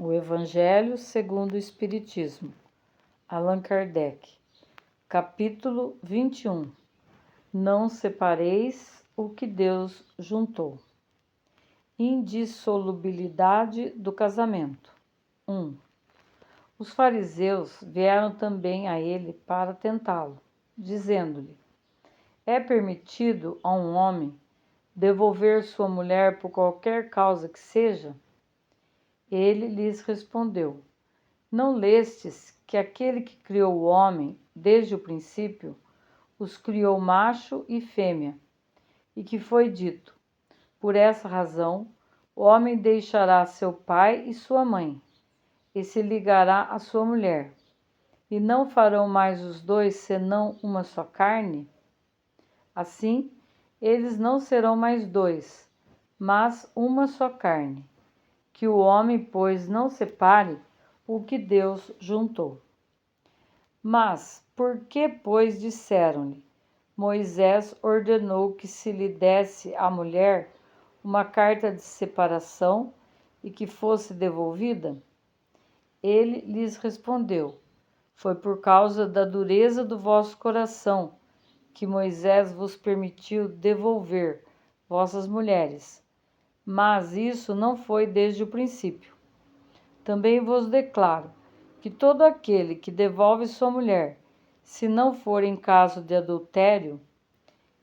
O Evangelho segundo o Espiritismo, Allan Kardec, capítulo 21. Não separeis o que Deus juntou. Indissolubilidade do casamento. 1. Os fariseus vieram também a ele para tentá-lo, dizendo-lhe: é permitido a um homem devolver sua mulher por qualquer causa que seja? Ele lhes respondeu: não lestes que aquele que criou o homem desde o princípio os criou macho e fêmea, e que foi dito: por essa razão o homem deixará seu pai e sua mãe, e se ligará à sua mulher, e não farão mais os dois senão uma só carne? Assim, eles não serão mais dois, mas uma só carne. Que o homem, pois, não separe o que Deus juntou. Mas, por que, pois, disseram-lhe: Moisés ordenou que se lhe desse à mulher uma carta de separação e que fosse devolvida? Ele lhes respondeu: foi por causa da dureza do vosso coração que Moisés vos permitiu devolver vossas mulheres, mas isso não foi desde o princípio. Também vos declaro que todo aquele que devolve sua mulher, se não for em caso de adultério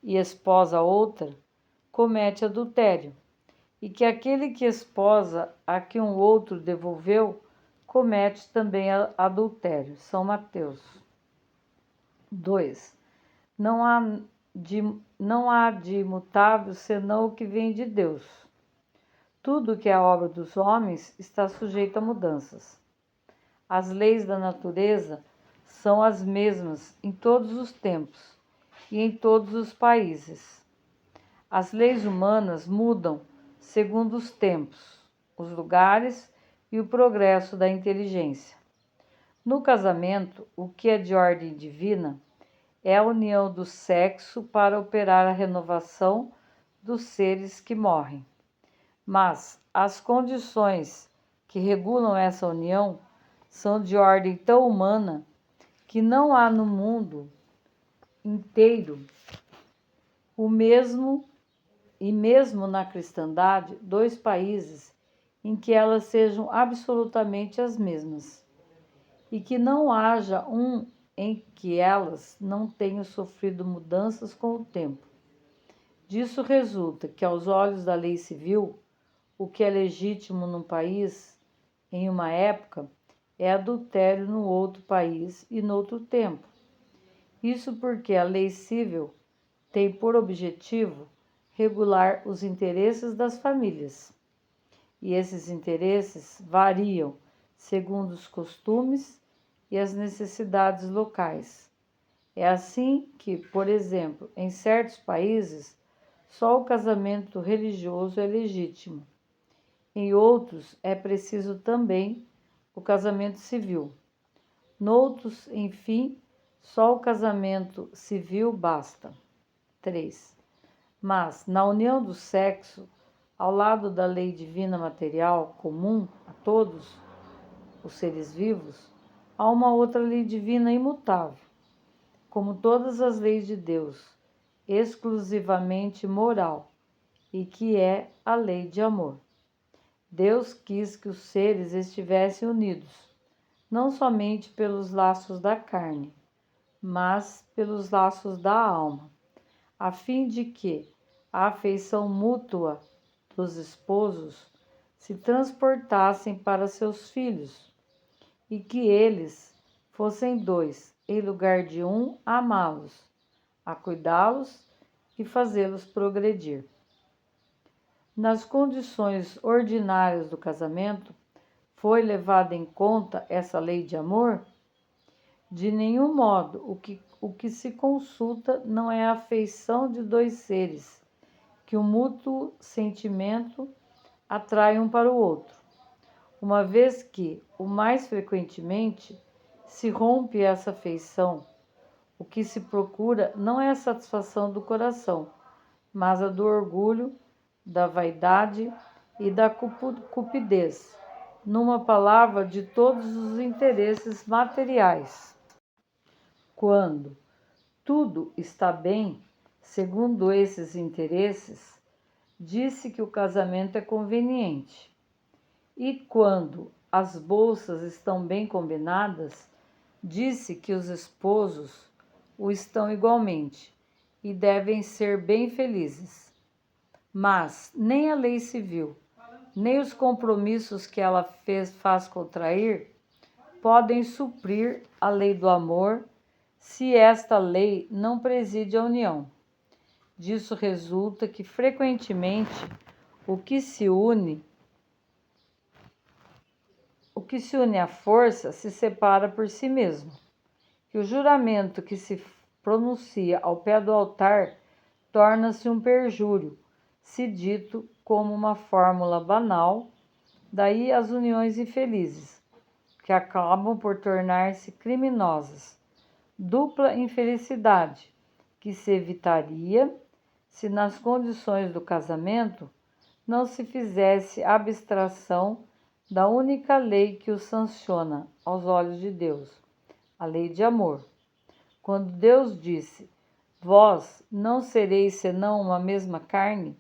e esposa outra, comete adultério, e que aquele que esposa a que um outro devolveu, comete também adultério. São Mateus 2. Não há de imutável senão o que vem de Deus. Tudo que é obra dos homens está sujeito a mudanças. As leis da natureza são as mesmas em todos os tempos e em todos os países. As leis humanas mudam segundo os tempos, os lugares e o progresso da inteligência. No casamento, o que é de ordem divina é a união do sexo para operar a renovação dos seres que morrem. Mas as condições que regulam essa união são de ordem tão humana que não há no mundo inteiro o mesmo, e mesmo na cristandade, dois países em que elas sejam absolutamente as mesmas, e que não haja um em que elas não tenham sofrido mudanças com o tempo. Disso resulta que, aos olhos da lei civil, o que é legítimo num país, em uma época, é adultério no outro país e noutro tempo. Isso porque a lei civil tem por objetivo regular os interesses das famílias. E esses interesses variam segundo os costumes e as necessidades locais. É assim que, por exemplo, em certos países, só o casamento religioso é legítimo. Em outros, é preciso também o casamento civil. Noutros, enfim, só o casamento civil basta. 3. Mas, na união do sexo, ao lado da lei divina material comum a todos os seres vivos, há uma outra lei divina imutável, como todas as leis de Deus, exclusivamente moral, e que é a lei de amor. Deus quis que os seres estivessem unidos, não somente pelos laços da carne, mas pelos laços da alma, a fim de que a afeição mútua dos esposos se transportassem para seus filhos, e que eles fossem dois, em lugar de um, a amá-los, a cuidá-los e fazê-los progredir. Nas condições ordinárias do casamento, foi levada em conta essa lei de amor? De nenhum modo. O que se consulta não é a afeição de dois seres, que o mútuo sentimento atrai um para o outro, uma vez que, o mais frequentemente, se rompe essa afeição. O que se procura não é a satisfação do coração, mas a do orgulho, da vaidade e da cupidez, numa palavra, de todos os interesses materiais. Quando tudo está bem, segundo esses interesses, disse que o casamento é conveniente. E quando as bolsas estão bem combinadas, disse que os esposos o estão igualmente e devem ser bem felizes. Mas nem a lei civil, nem os compromissos que ela faz contrair podem suprir a lei do amor se esta lei não preside a união. Disso resulta que frequentemente o que se une à força se separa por si mesmo. Que o juramento que se pronuncia ao pé do altar torna-se um perjúrio, se dito como uma fórmula banal, daí as uniões infelizes, que acabam por tornar-se criminosas. Dupla infelicidade, que se evitaria se nas condições do casamento não se fizesse abstração da única lei que o sanciona aos olhos de Deus, a lei de amor. Quando Deus disse: "Vós não sereis senão uma mesma carne",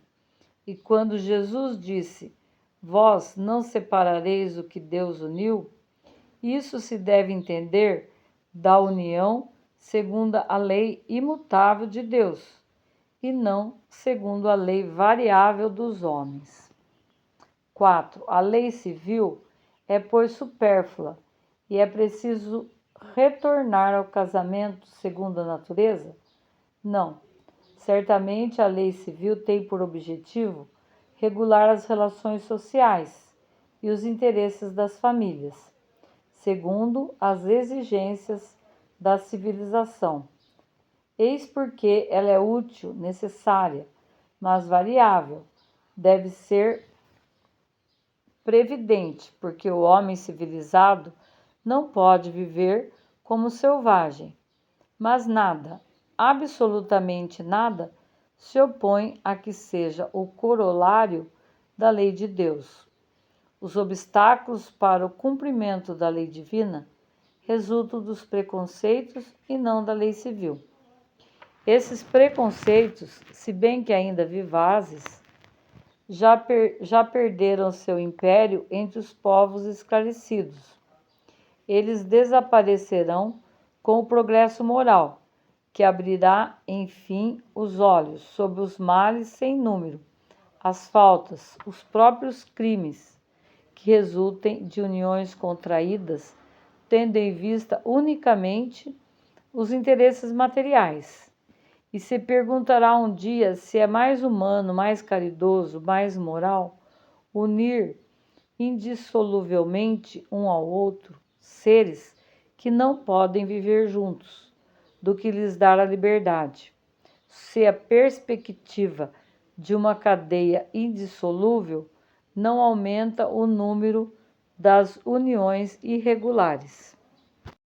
e quando Jesus disse: "Vós não separareis o que Deus uniu", isso se deve entender da união segundo a lei imutável de Deus, e não segundo a lei variável dos homens. 4. A lei civil é, pois, supérflua, e é preciso retornar ao casamento segundo a natureza? Não. Certamente a lei civil tem por objetivo regular as relações sociais e os interesses das famílias, segundo as exigências da civilização. Eis porque ela é útil, necessária, mas variável. Deve ser previdente, porque o homem civilizado não pode viver como selvagem. Mas nada, absolutamente nada, se opõe a que seja o corolário da lei de Deus. Os obstáculos para o cumprimento da lei divina resultam dos preconceitos e não da lei civil. Esses preconceitos, se bem que ainda vivazes, já perderam seu império entre os povos esclarecidos. Eles desaparecerão com o progresso moral, que abrirá, enfim, os olhos sobre os males sem número, as faltas, os próprios crimes, que resultem de uniões contraídas, tendo em vista unicamente os interesses materiais. E se perguntará um dia se é mais humano, mais caridoso, mais moral unir indissoluvelmente um ao outro seres que não podem viver juntos, do que lhes dar a liberdade. Se a perspectiva de uma cadeia indissolúvel não aumenta o número das uniões irregulares.